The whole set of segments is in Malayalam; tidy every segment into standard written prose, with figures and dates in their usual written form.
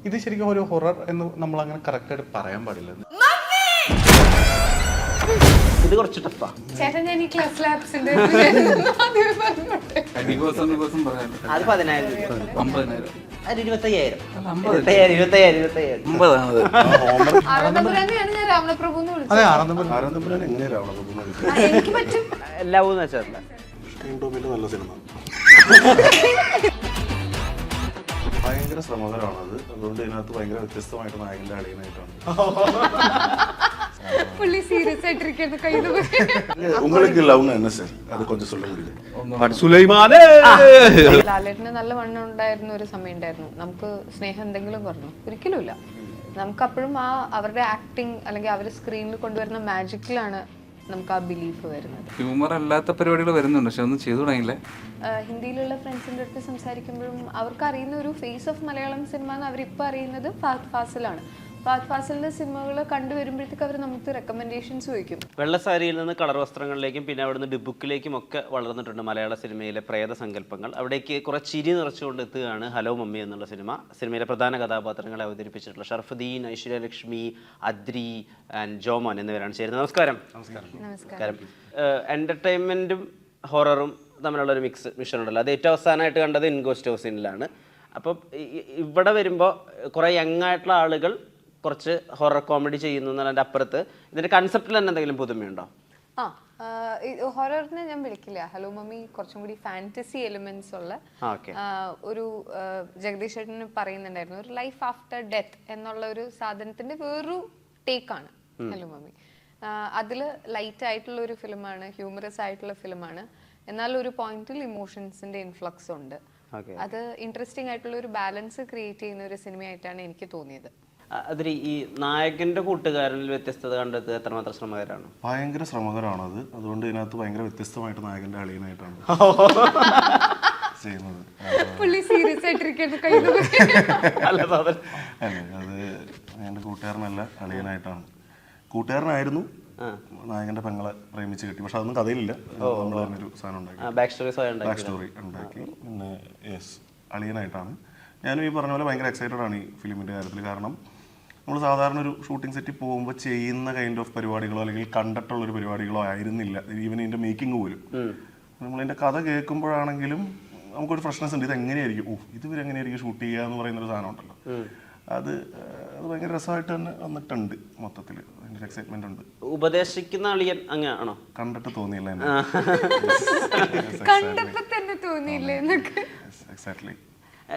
ഇത് ശരിക്കും ഒരു ഹൊറർ എന്ന് നമ്മൾ അങ്ങനെ കറക്റ്റായിട്ട് പറയാൻ പാടില്ല. ഇത് കുറച്ച് ടഫാ. ചേട്ടൻ ഞാൻ ഈ ക്ലാസ് ലാബ്സിന്റെ അത് 10,000 50,000 അത് 25,000 ആനന്ദപുരാനെയാണ് ഞാൻ രാമപ്രഭു എന്ന് വിളിച്ചത്. അതെ, ആനന്ദപുരം എങ്ങനെയാ രാവണപ്രഭു? എനിക്ക് പറ്റും. ലവ് എന്ന് വെച്ചാൽ നല്ല സിനിമ, ഭയങ്കര ശ്രമകരമാണത്. അതുകൊണ്ട് ഇതിനകത്ത് ഭയങ്കര വ്യത്യസ്തമായിട്ട് നായകന്റെ അളിയനായിട്ടാണ്. പുള്ളി സീരിയസ് ആയിട്ടിരിക്കുന്ന കയ്യിൽ உங்களுக்கு லவ்னா என்ன சார்? அது கொஞ்சம் சொல்ல முடியுமா? ലാലേട്ടന് നല്ല വണ്ണം ഉണ്ടായിരുന്ന ഒരു സമയം ഉണ്ടായിരുന്നു. നമുക്ക് സ്നേഹം എന്തെങ്കിലും പറഞ്ഞു ഒരിക്കലും ഇല്ല. നമുക്ക് അപ്പോഴും ആ അവരുടെ ആക്ടിങ് അല്ലെങ്കിൽ അവർ സ്ക്രീനിൽ കൊണ്ടുവരുന്ന മാജിക്കിലാണ് നമുക്ക് ആ ബിലീഫ് വരുന്നത്. ഹ്യൂമർ അല്ലാത്ത പരിപാടികൾ വരുന്നുണ്ട്, പക്ഷെ ഒന്നും ചെയ്തു തുടങ്ങിയില്ല. ഹിന്ദിയിലുള്ള ഫ്രണ്ട്സിൻ്റെ അടുത്ത് സംസാരിക്കുമ്പോഴും അവർക്ക് അറിയുന്ന ഒരു ഫേസ് ഓഫ് മലയാളം സിനിമ എന്ന് അവരിപ്പോൾ അറിയുന്നത് ഫഹദ് ഫാസിലാണ്. ഫഹദ് ഫാസിലിന്റെ സിനിമകൾ കണ്ടുവരുമ്പോഴത്തേക്ക് അവർ നമുക്ക് റെക്കമെൻഡേഷൻസ് ചോദിക്കും. വെള്ളസാരിയിൽ നിന്ന് കളർ വസ്ത്രങ്ങളിലേക്കും പിന്നെ അവിടുന്ന് ഡിബുക്കിലേക്കും ഒക്കെ വളർന്നിട്ടുണ്ട് മലയാള സിനിമയിലെ പ്രേത സങ്കല്പങ്ങൾ. അവിടേക്ക് കുറെ ചിരി നിറച്ചുകൊണ്ട് എത്തുകയാണ് ഹലോ മമ്മി എന്നുള്ള സിനിമ. സിനിമയിലെ പ്രധാന കഥാപാത്രങ്ങളെ അവതരിപ്പിച്ചിട്ടുള്ള ഷർഫുദ്ദീൻ, ഐശ്വര്യലക്ഷ്മി, അദ്രി ആൻഡ് ജോമോൻ എന്നിവരാണ് ചേരുന്നത്. നമസ്കാരം. നമസ്കാരം. എന്റർടൈൻമെന്റും ഹൊററും തമ്മിലുള്ള ഒരു മിഷൻ ഉണ്ടല്ലോ, അത് ഏറ്റവും അവസാനമായിട്ട് കണ്ടത് ഇൻഗോസ്റ്റ് ഹൗസിനിലാണ്. അപ്പം ഇവിടെ വരുമ്പോൾ കുറേ യങ് ആയിട്ടുള്ള ആളുകൾ കുറച്ച് ഹൊറർ കോമഡി ചെയ്യുന്നു എന്നതിൻ്റെ അപ്പുറത്ത് ഇതിന്റെ കൺസെപ്റ്റിൽ തന്നെ എന്തെങ്കിലും പുതുമയുണ്ടോ? ഹൊററിനെ ഞാൻ വിളിക്കില്ല. ഹലോ മമ്മി കുറച്ചും കൂടി ഫാന്റസി എലിമെന്റ്സ് ഉള്ള ഒരു ജഗദീഷ് ചേട്ടന് പറയുന്നുണ്ടായിരുന്നു, ഒരു ലൈഫ് ആഫ്റ്റർ ഡെത്ത് എന്നുള്ള ഒരു സാധനത്തിന്റെ വേറൊരു ടേക്കാണ് ഹലോ മമ്മി. അതിൽ ലൈറ്റ് ആയിട്ടുള്ള ഒരു ഫിലിമാണ്, ഹ്യൂമറസ് ആയിട്ടുള്ള ഫിലിമാണ്, എന്നാൽ ഒരു പോയിന്റിൽ ഇമോഷൻസിന്റെ ഇൻഫ്ലക്സ് ഉണ്ട്. അത് ഇൻട്രസ്റ്റിംഗ് ആയിട്ടുള്ള ഒരു ബാലൻസ് ക്രിയേറ്റ് ചെയ്യുന്ന ഒരു സിനിമയായിട്ടാണ് എനിക്ക് തോന്നിയത്. അതിൽ ഈ നായകന്റെ കൂട്ടുകാരനിൽ വ്യത്യസ്തത കണ്ടെത്തുക എത്രമാത്രം ശ്രമകരമാണ്? ഭയങ്കര ശ്രമകരമാണത്. അതുകൊണ്ട് ഇതിനകത്ത് ഭയങ്കര വ്യത്യസ്തമായിട്ട് നായകന്റെ അളിയനായിട്ടാണ് ചെയ്യുന്നത്. പുള്ളി സീരിയസ് ആയിട്ടിരിക്കുന്ന കയ്യിൽ അല്ല, അത് നായകന്റെ കൂട്ടുകാരനല്ല, അളിയനായിട്ടാണ്. കൂട്ടുകാരനായിരുന്നു, നായകന്റെ പെങ്ങളെ പ്രേമിച്ച് കിട്ടി. പക്ഷെ അതൊന്നും കഥയിലില്ല, നമ്മൾ തന്നെ ഒരു സാധനം ഉണ്ടാക്കി, ബാക്ക് സ്റ്റോറി ഉണ്ടാക്കി. പിന്നെ യെസ്, അളിയനായിട്ടാണ്. ഞാനും ഈ പറഞ്ഞ പോലെ ഭയങ്കര എക്സൈറ്റഡ് ആണ് ഈ ഫിലിമിന്റെ കാര്യത്തിൽ. കാരണം നമ്മൾ സാധാരണ ഒരു ഷൂട്ടിംഗ് സെറ്റിൽ പോകുമ്പോൾ ചെയ്യുന്ന കൈൻഡ് ഓഫ് പരിപാടികളോ അല്ലെങ്കിൽ കണ്ടിട്ടുള്ളൊരു പരിപാടികളോ ആയിരുന്നില്ല ഈവൻ ഇതിന്റെ മേക്കിംഗ് പോലും. നമ്മളതിന്റെ കഥ കേൾക്കുമ്പോഴാണെങ്കിലും നമുക്കൊരു ഫ്രഷ്നെസ് ഉണ്ട്, ഇത് എങ്ങനെയായിരിക്കും, ഇവരെങ്ങനെയായിരിക്കും ഷൂട്ട് ചെയ്യുക എന്ന് പറയുന്നൊരു സാധനം ഉണ്ടല്ലോ. അത് ഭയങ്കര രസമായിട്ട് തന്നെ വന്നിട്ടുണ്ട്. മൊത്തത്തിൽ ഭയങ്കര എക്സൈറ്റ്മെന്റ് ഉണ്ട്. ഉപദേശിക്കുന്ന അളിയൻ അങ്ങനെയാണോ? കണ്ടിട്ട് തോന്നിയില്ല, എക്സാക്ട്ലി.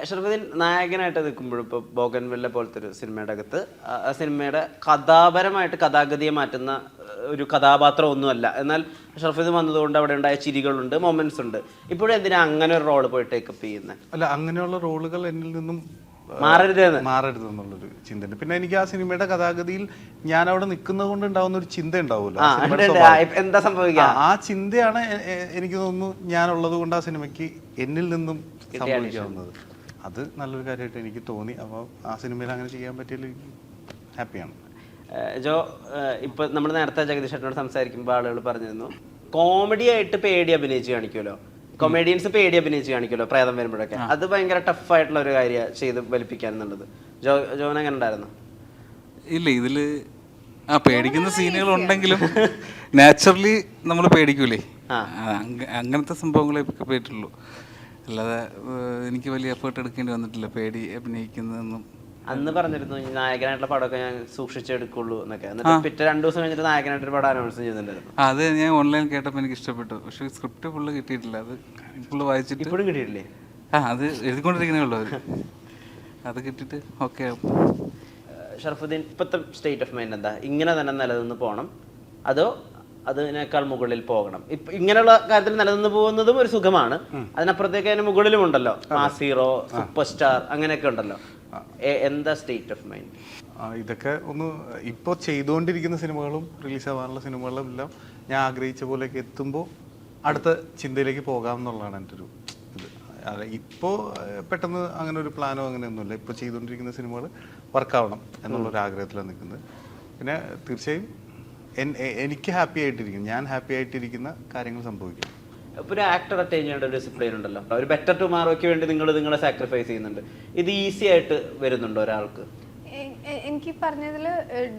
ഷർഫുദ്ദീൻ നായകനായിട്ട് നിൽക്കുമ്പോഴും ഇപ്പോൾ ബോഗൻവില്ല പോലത്തെ ഒരു സിനിമയുടെ അകത്ത് ആ സിനിമയുടെ കഥാപരമായിട്ട് കഥാഗതിയെ മാറ്റുന്ന ഒരു കഥാപാത്രം ഒന്നുമല്ല. എന്നാൽ ഷർഫുദ്ദീൻ വന്നതുകൊണ്ട് അവിടെ ഉണ്ടായ ചിരികളുണ്ട്, മൊമെന്റ്സ് ഉണ്ട്. ഇപ്പോഴും എന്തിനാ അങ്ങനെ ഒരു റോള് പോയി ടേക്കപ്പ് ചെയ്യുന്നത്? അല്ല, അങ്ങനെയുള്ള റോളുകൾ എന്നിൽ നിന്നും മാറരുതെന്നുള്ളൊരു ചിന്തയുണ്ട്. പിന്നെ എനിക്ക് ആ സിനിമയുടെ കഥാഗതിയിൽ ഞാൻ അവിടെ നിൽക്കുന്നത് കൊണ്ട് ഉണ്ടാവുന്ന ഒരു ചിന്ത ഉണ്ടാവുമല്ലോ, എന്താ സംഭവിക്കുക, ആ ചിന്തയാണ് എനിക്ക് തോന്നുന്നു ഞാനുള്ളത് കൊണ്ട് ആ സിനിമയ്ക്ക് എന്നിൽ നിന്നും സംഭവിക്കാവുന്നത്. അത് നല്ലൊരു കാര്യമായിട്ട് എനിക്ക് തോന്നി. അപ്പോൾ ആ സിനിമയിൽ അങ്ങനെ ചെയ്യാൻ പറ്റിയതിൽ ഹാപ്പിയാണ്. ജോ, ഇപ്പൊ നമ്മൾ നേരത്തെ ജഗദീഷ് ചേട്ടനോട് സംസാരിക്കുമ്പോൾ ആളുകൾ പറഞ്ഞിരുന്നു കോമഡി ആയിട്ട് പേടി അഭിനയിച്ച് കാണിക്കുമല്ലോ, കൊമേഡിയൻസ് പേടി അഭിനയിച്ച് കാണിക്കുമല്ലോ പ്രേതം വരുമ്പോഴൊക്കെ. അത് ഭയങ്കര ടഫായിട്ടുള്ള ഒരു കാര്യം ചെയ്ത് വലിപ്പിക്കാൻ എന്നുള്ളത്. ജോൻ എങ്ങനെ ഉണ്ടായിരുന്നു? ഇല്ല, ഇതില് പേടിക്കുന്ന സീനുകൾ ഉണ്ടെങ്കിലും നാച്ചുറലി നമ്മൾ പേടിക്കൂലേ, അങ്ങനത്തെ സംഭവങ്ങളെ പോയിട്ടുള്ളൂ. അല്ലാതെ എനിക്ക് വലിയ എഫേർട്ട് എടുക്കേണ്ടി വന്നിട്ടില്ല പേടി അഭിനയിക്കുന്നതൊന്നും. അന്ന് പറഞ്ഞിരുന്നു നായകനായിട്ടുള്ള പടമൊക്കെ ഞാൻ സൂക്ഷിച്ചെടുക്കുള്ളൂ എന്നൊക്കെ. എന്നിട്ട് പിറ്റേ 2 ദിവസം കഴിഞ്ഞിട്ട് നായകനായിട്ടൊരു പടം അനൗൺസ് ചെയ്തിട്ടുണ്ടായിരുന്നു. അത് ഞാൻ ഓൺലൈൻ കേട്ടപ്പോൾ എനിക്ക് ഇഷ്ടപ്പെട്ടു. പക്ഷെ സ്ക്രിപ്റ്റ് ഫുള്ള് കിട്ടിയിട്ടില്ല. അത് ഫുള്ള് വായിച്ചിട്ട് ഇപ്പോഴും കിട്ടിയിട്ടില്ലേ? അത് എഴുതിക്കൊണ്ടിരിക്കുന്നേ ഉള്ളൂ. അത് കിട്ടിയിട്ട് ഓക്കെ. ഷർഫുദ്ദീൻ ഇപ്പോഴത്തെ സ്റ്റേറ്റ് ഓഫ് മൈൻഡ് എന്താ? ഇങ്ങനെ തന്നെ നിലനിന്ന് പോകണം, അതോ അതിനേക്കാൾ മുകളിൽ പോകണം? ഇപ്പൊ ഇങ്ങനെയുള്ള കാര്യത്തിൽ നിലനിന്ന് പോകുന്നതും ഒരു സുഖമാണ്, അതിനപ്പുറത്തേക്ക് അതിന് മുകളിലും ഉണ്ടല്ലോ, മാസ് ഹീറോ, സൂപ്പർ സ്റ്റാർ, അങ്ങനെയൊക്കെ ഉണ്ടല്ലോ. എന്താ സ്റ്റേറ്റ് ഓഫ് മൈൻഡ്? ഇതൊക്കെ ഒന്ന് ഇപ്പോൾ ചെയ്തുകൊണ്ടിരിക്കുന്ന സിനിമകളും റിലീസ് ആവാനുള്ള സിനിമകളും എല്ലാം ഞാൻ ആഗ്രഹിച്ച പോലെയൊക്കെ എത്തുമ്പോൾ അടുത്ത ചിന്തയിലേക്ക് പോകാം എന്നുള്ളതാണ് എൻ്റെ ഒരു ഇത്. ഇപ്പോൾ പെട്ടെന്ന് അങ്ങനെ ഒരു പ്ലാനോ അങ്ങനെയൊന്നുമില്ല. ഇപ്പോൾ ചെയ്തുകൊണ്ടിരിക്കുന്ന സിനിമകൾ വർക്കാവണം എന്നുള്ളൊരു ആഗ്രഹത്തിലാണ് നിൽക്കുന്നത്. പിന്നെ തീർച്ചയായും എനിക്ക് ഹാപ്പി ആയിട്ടിരിക്കും, ഞാൻ ഹാപ്പി ആയിട്ടിരിക്കുന്ന കാര്യങ്ങൾ സംഭവിക്കും. ഇപ്പോൾ ഒരു ആക്ടർ അറ്റൈൻ ചെയ്യേണ്ട ഒരു ഡിസിപ്ലിൻ ഉണ്ടല്ലോ, ഒരു ബെറ്റർ ടുമാറോയ്ക്ക് വേണ്ടി നിങ്ങളെ സാക്രിഫൈസ് ചെയ്യുന്നുണ്ട്. ഇത് ഈസി ആയിട്ട് വരുന്നുണ്ടോ ഒരാൾക്ക്? എനിക്ക് പറഞ്ഞതിൽ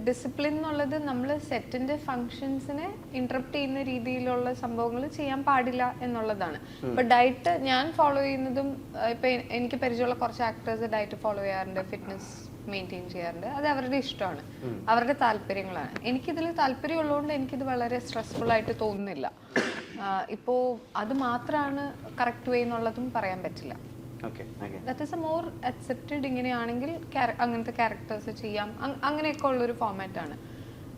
ഡിസിപ്ലിൻ എന്നുള്ളത് നമ്മൾ സെറ്റിന്റെ ഫങ്ഷൻസിനെ ഇന്ററപ്റ്റ് ചെയ്യുന്ന രീതിയിലുള്ള സംഭവങ്ങൾ ചെയ്യാൻ പാടില്ല എന്നുള്ളതാണ്. ഇപ്പൊ ഡയറ്റ് ഞാൻ ഫോളോ ചെയ്യുന്നതും, ഇപ്പൊ എനിക്ക് പരിചയമുള്ള കുറച്ച് ആക്ടേഴ്സ് ഡയറ്റ് ഫോളോ ചെയ്യാറുണ്ട്, ഫിറ്റ്നസ് മെയിൻറ്റെയിൻ ചെയ്യാറുണ്ട്. അത് അവരുടെ ഇഷ്ടമാണ്, അവരുടെ താല്പര്യങ്ങളാണ്. എനിക്കിതിൽ താല്പര്യം ഉള്ളതുകൊണ്ട് എനിക്കിത് വളരെ സ്ട്രെസ്ഫുൾ ആയിട്ട് തോന്നുന്നില്ല. ഇപ്പോൾ അത് മാത്രമാണ് കറക്റ്റ് വേ എന്നുള്ളതും പറയാൻ പറ്റില്ല. That is A more accepted. ഇങ്ങനെയാണെങ്കിൽ അങ്ങനത്തെ ക്യാരക്ടേഴ്സ് ചെയ്യാം, അങ്ങനെയൊക്കെ ഉള്ളൊരു ഫോമാറ്റാണ്.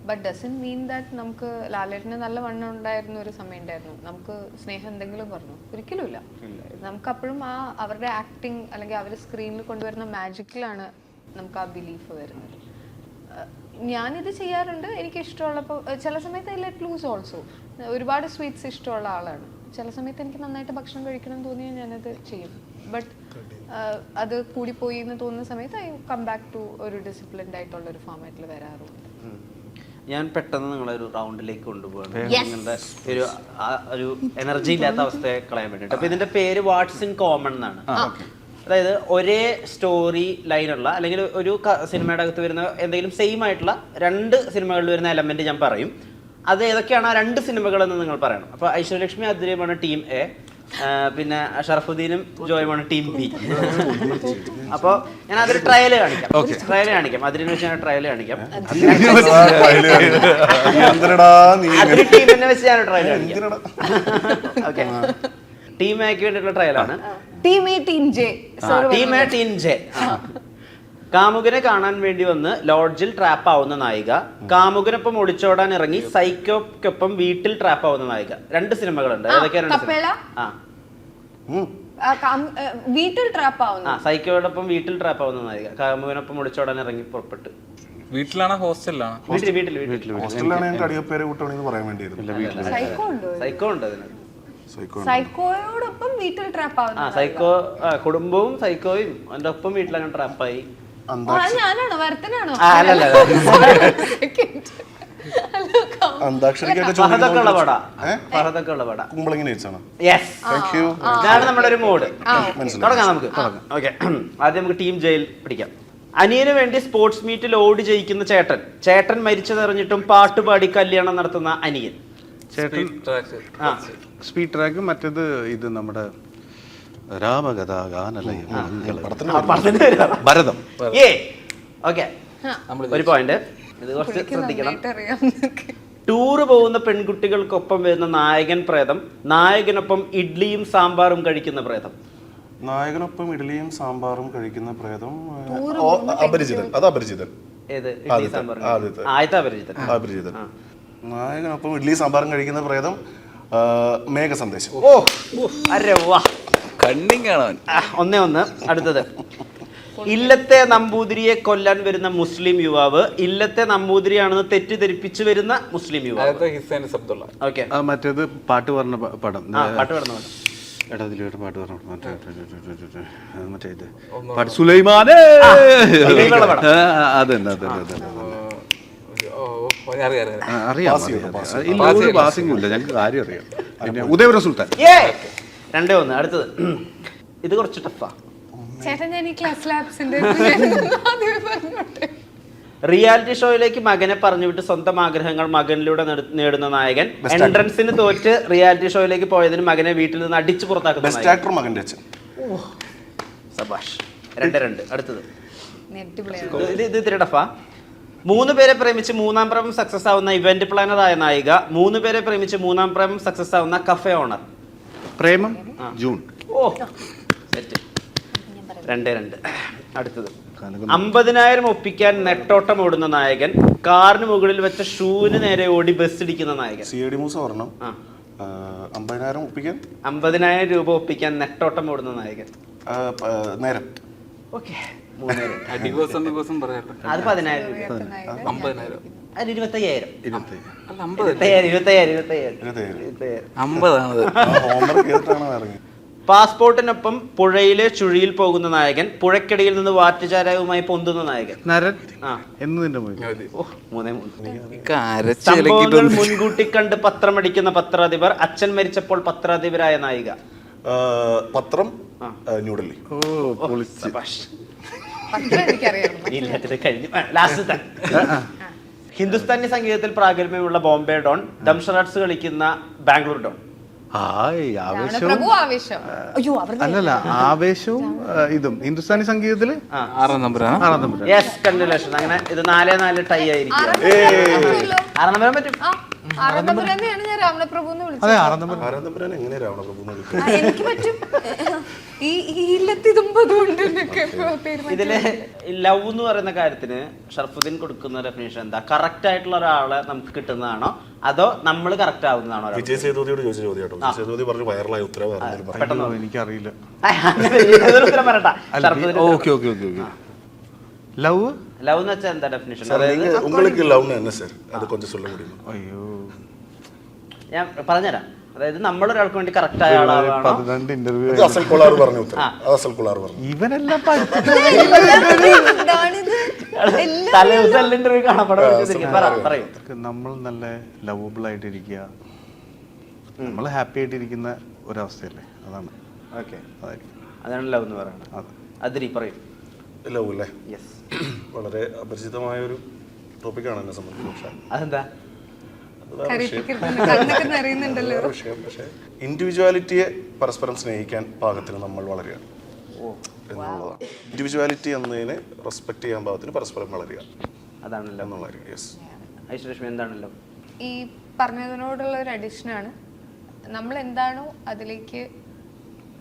ബട്ട് ഡസൻ മീൻ ദാറ്റ് നമുക്ക് ലാലേട്ടന് നല്ല വണ്ണം ഉണ്ടായിരുന്ന ഒരു സമയം ഉണ്ടായിരുന്നു, നമുക്ക് സ്നേഹം എന്തെങ്കിലും പറഞ്ഞു? ഒരിക്കലും ഇല്ല. നമുക്ക് അപ്പോഴും ആ അവരുടെ ആക്ടിങ് അല്ലെങ്കിൽ അവർ സ്ക്രീനിൽ കൊണ്ടുവരുന്ന മാജിക്കിലാണ് നമുക്ക് ആ ബിലീഫ് വരുന്നത്. ഞാനിത് ചെയ്യാറുണ്ട് എനിക്ക് ഇഷ്ടമുള്ളപ്പോൾ. ചില സമയത്ത് ഐ ലെറ്റ് ലൂസ് ഓൾസോ. ഒരുപാട് സ്വീറ്റ്സ് ഇഷ്ടമുള്ള ആളാണ്. ചില സമയത്ത് എനിക്ക് നന്നായിട്ട് ഭക്ഷണം കഴിക്കണം എന്ന് തോന്നിയാൽ ഞാനത് ചെയ്യും. ബട്ട് അത് കൂടിപ്പോയി എന്ന് തോന്നുന്ന സമയത്ത് ഐ കം ബാക്ക് ടു ഒരു ഡിസിപ്ലിൻഡ് ആയിട്ടുള്ള ഒരു ഫോമാറ്റിൽ വരാറുണ്ട്. ഞാൻ പെട്ടെന്ന് നിങ്ങളെ ഒരു റൗണ്ടിലേക്ക് കൊണ്ടുപോകണം, നിങ്ങളുടെ ഒരു എനർജി ഇല്ലാത്ത അവസ്ഥയെ കളയാൻ വേണ്ടിയിട്ട്. അപ്പൊ ഇതിന്റെ പേര് വാട്ട്സ് ഇൻ കോമൺ എന്നാണ്. അതായത് ഒരേ സ്റ്റോറി ലൈനുള്ള അല്ലെങ്കിൽ ഒരു സിനിമയുടെ അകത്ത് വരുന്ന എന്തെങ്കിലും സെയിം ആയിട്ടുള്ള 2 സിനിമകളിൽ വരുന്ന എലമെന്റ് ഞാൻ പറയും. അത് ഏതൊക്കെയാണ് ആ 2 സിനിമകളെന്ന് നിങ്ങൾ പറയണം. അപ്പോൾ ഐശ്വര്യലക്ഷ്മി അദ്രിയുമാണ് ടീം എ, പിന്നെ ഷറഫുദ്ദീനും ജോയുമാണ് ടീം ബി. അപ്പോൾ ഞാൻ അതൊരു ട്രയൽ കാണിക്കാം. അതിനെ വെച്ച് ഞാൻ ട്രയൽ കാണിക്കാം. അതിന് ടീമിനെ വെച്ച് ഞാൻ ട്രയൽ കാണിക്കാം. ഓക്കെ, ടീം എക്ക് വേണ്ടിയിട്ടുള്ള ട്രയലാണ്. Team A team J. കാമുകനെ കാണാൻ വേണ്ടി വന്ന് ലോഡ്ജിൽ ട്രാപ്പ് ആവുന്ന നായിക, കാമുകനൊപ്പം ഒളിച്ചോടാൻ ഇറങ്ങി സൈക്കോക്കൊപ്പം വീട്ടിൽ ട്രാപ്പ് ആവുന്ന നായിക. 2 സിനിമകളുണ്ട്. വീട്ടിൽ ട്രാപ്പ് ആവുന്ന, സൈക്കോയോടൊപ്പം വീട്ടിൽ ട്രാപ്പ് ആവുന്ന നായിക, കാമുകനൊപ്പം ഒളിച്ചോടാൻ ഇറങ്ങി പുറപ്പെട്ട്. വീട്ടിലാണോ ഹോസ്റ്റലിലാണോ? സൈക്കോ ഉണ്ട് അതിന്. സൈക്കോയോടൊപ്പം വീട്ടിൽ ട്രാപ്പ് ആവുന്ന, സൈക്കോ കുടുംബവും സൈക്കോയും അതിന്റെ ഒപ്പം വീട്ടിലങ്ങനെ ട്രാപ്പായി. ഞാനാണോ വരത്തനാണോ? ഇതാണ് നമ്മുടെ ഒരു മോഡ്. തുടങ്ങാം നമുക്ക്. ഓക്കെ, ആദ്യം നമുക്ക് ടീം ജയിൽ പിടിക്കാം. അനിയന് വേണ്ടി സ്പോർട്സ് മീറ്റിൽ ഓടി ജയിക്കുന്ന ചേട്ടൻ മരിച്ചതറിഞ്ഞിട്ടും പാട്ടുപാടി കല്യാണം നടത്തുന്ന അനിയൻ. Speed track. മറ്റേത് ഇത് നമ്മുടെ രാമകഥാഗാനലയം ഭരതം. ഒരു പോയിന്റ്, ഇത് കുറച്ച് ശ്രദ്ധിക്കണം. ടൂറ് പോകുന്ന പെൺകുട്ടികൾക്കൊപ്പം വരുന്ന നായകൻ പ്രേതം, നായകനൊപ്പം ഇഡ്ലിയും സാമ്പാറും കഴിക്കുന്ന പ്രേതം. നായകനൊപ്പം ഇഡ്ലിയും സാമ്പാറും കഴിക്കുന്ന പ്രേതം അപരിചിതൻ. അത് അപരിചിതൻ. ഏത്? ഇഡ്ലി സാമ്പാറും ആദ്യത്തെ അപരിചിതൻ. നായകനൊപ്പം ഇഡ്ലി സാമ്പാറും കഴിക്കുന്ന പ്രേതം മേഘസന്ദേശം. ഓ അരെ വാ, കണ്ണിങ് ആണ്. 1-1. അടുത്തത്, ഇല്ലത്തെ നമ്പൂതിരിയെ കൊല്ലാൻ വരുന്ന മുസ്ലിം യുവാവ്, ഇല്ലത്തെ നമ്പൂതിരിയാണെന്ന് തെറ്റിദ്ധരിപ്പിച്ചു വരുന്ന മുസ്ലിം യുവാവ്. ഓക്കെ, മറ്റേത് പാട്ട് പറഞ്ഞ പടം. പാട്ട് പറഞ്ഞ പടം. പാട്ട് പറഞ്ഞ മറ്റേ ഇത് പാട്ട് സുലൈമാനെ. അതന്നെ അറിയാം. ഒരു പാസിംഗും ഇല്ല, ഞങ്ങൾക്ക് കാര്യം അറിയാം. പിന്നെ ഉദയപുരം സുൽത്താൻ. 2-1. അടുത്തത്, ഇത് കുറച്ച് ടഫാ. റിയാലിറ്റി ഷോയിലേക്ക് മകനെ പറഞ്ഞുവിട്ട് സ്വന്തം ആഗ്രഹങ്ങൾ മകനിലൂടെ നേടുന്ന നായകൻ, എൻട്രൻസിന് തോറ്റ് റിയാലിറ്റി ഷോയിലേക്ക് പോയതിന് മകനെ വീട്ടിൽ നിന്ന് അടിച്ചു പുറത്താക്കുന്ന സബാഷ്. 2-2. അടുത്തത്, ഇത് ഇത്തിരി ടഫാ. 3 പേരെ പ്രേമിച്ച് 3-ാം പ്രേമം സക്സസ് ആവുന്ന ഇവന്റ് പ്ലാനർ ആയ നായിക, 3 പേരെ പ്രേമിച്ച് 3-ാം പ്രേമം സക്സസ് ആവുന്ന കഫേ ഓണർ. പ്രേമം ജൂൺ. ഓ സെറ്റ്. 2-2. അടുത്തത്, 50,000 ഒപ്പിക്കാൻ നെട്ടോട്ടം ഓടുന്ന നായകൻ, കാറിന് മുകളിൽ വെച്ച ഷൂവിന് നേരെ ഓടി ബസ് ഇടിക്കുന്ന നായകൻ. 50,000 രൂപ ഒപ്പിക്കാൻ നെട്ടോട്ടം ഓടുന്ന നായകൻ. ഓക്കെ, 3 നേരം. അത് 10,000 രൂപ. അത് 25,000. 25,000. പാസ്പോർട്ടിനൊപ്പം പുഴയിലെ ചുഴിയിൽ പോകുന്ന നായകൻ, പുഴയ്ക്കടിയിൽ നിന്ന് വാറ്റുചാരവുമായി പൊന്തുന്ന നായകൻ. നരൻ ആ എന്ന് നിന്റെ മൂവി. ഓ 3 കരച്ചിലക്കിട്ട് സംഭവങ്ങൾ മുൻകൂട്ടി കണ്ട് പത്രമടിക്കുന്ന പത്രാധിപർ, അച്ഛൻ മരിച്ചപ്പോൾ പത്രാധിപരായ നായിക. പത്രം ന്യൂഡൽഹി. ഓ പൊളിച്ച്. സബാഷ്. പത്രം എനിക്കറിയാം. ഇല്ലാത്തത് കഴിഞ്ഞു. ലാസ്റ്റ് ഹിന്ദുസ്ഥാനി സംഗീതത്തിൽ പ്രാഗൽഭ്യമുള്ള ബോംബെ ഡോൺ, ദംഷറാട്സ് കളിക്കുന്ന ബാംഗ്ലൂർ ഡോൺ. ആവേശവും പ്രഭു ആവേശം. അയ്യോ അവരുടെ അല്ലല്ല, ആവേശവും ഇതും ഹിന്ദുസ്ഥാനി സംഗീതത്തില് 6 നമ്പറാണ്. 6 നമ്പർ. Yes, congratulation. അങ്ങനെ ഇത് 4-4 ടൈ ആയിരിക്കും. 6 നമ്പർ പറ്റും. ആറാം നമ്പർ തന്നെയാണ് ഞാൻ രാവണപ്രഭു എന്ന് വിളിച്ചത്. അതെ 6 നമ്പർ. ആരാധനപുരാൻ എങ്ങനെ രാവണപ്രഭു എനിക്ക് പറ്റും. ഈ ഇല്ലത്തിതുമ്പതുകൊണ്ട് ഇതില് ലവ് എന്ന് പറയുന്ന കാര്യത്തിന് ഷർഫുദ്ദീൻ കൊടുക്കുന്ന ഡെഫിനേഷൻ എന്താ? കറക്റ്റ് ആയിട്ടുള്ള ഒരാളെ നമുക്ക് കിട്ടുന്നതാണോ അതോ നമ്മൾ കറക്റ്റ് ആവുന്നതാണോ? വിജയ് സേതുപതിയോട് ചോദിച്ച ചോദ്യം കേട്ടോ. വിജയ് സേതുപതി പറഞ്ഞു വൈറലായ ഉത്തരവ്. പെട്ടെന്ന് എനിക്കറിയില്ല. ഉത്തരം പറയട്ടാ. Okay okay okay okay. Love love എന്ന് വെച്ചാൽ എന്താ ഡെഫിനേഷൻ? உங்களுக்கு லவ்னா என்ன சார்? அது கொஞ்சம் சொல்ல முடியுமா? അയ്യോ ഞാൻ പറഞ്ഞുതരാം. അതായത് നമ്മളൊരാൾക്ക് വേണ്ടി കറക്റ്റ് ആയ ആളാണോ? 12 ഇന്റർവ്യൂ. ഇത് അസൽ കൊളാറ് പറഞ്ഞു ഉത്തരം. അത് അസൽ കൊളാറ് പറഞ്ഞു. ഇവനെല്ലാം പഠിച്ചിട്ട് തലേദിവസം ഇന്റർവ്യൂ പറയൂ. നമ്മൾ നല്ല ലവബിൾ ആയിട്ടിരിക്കുക, നമ്മൾ ഹാപ്പി ആയിട്ടിരിക്കുന്ന ഒരവസ്ഥയല്ലേ, അതാണ്. ഓക്കെ, അതായിരിക്കും. അതാണ് ലവ് എന്ന് പറയുന്നത്. അതിരി പറയൂ. ലവ് അല്ലേ? യെസ്. വളരെ അപരിചിതമായ ഒരു ടോപ്പിക്കാണ് എന്നെ സംബന്ധിച്ച്. പക്ഷേ അതെന്താ? അറിയുന്നുണ്ടല്ലോ. പക്ഷേ ഇൻഡിവിജ്വാലിറ്റിയെ പരസ്പരം സ്നേഹിക്കാൻ പാകത്തിന് നമ്മൾ വളരുക എന്നുള്ളതാണ്. ഇൻഡിവിജ്വാലിറ്റി എന്നതിനെ റെസ്പെക്ട് ചെയ്യാൻ പാകത്തിന് പരസ്പരം വളരുക അതാണല്ലോ എന്നുള്ളതായിരിക്കും. യെസ്. ഐശ്വര്യലക്ഷ്മി എന്താണല്ലോ? ഈ പറഞ്ഞതിനോടുള്ള ഒരു അഡീഷനാണ്, നമ്മൾ എന്താണോ അതിലേക്ക്,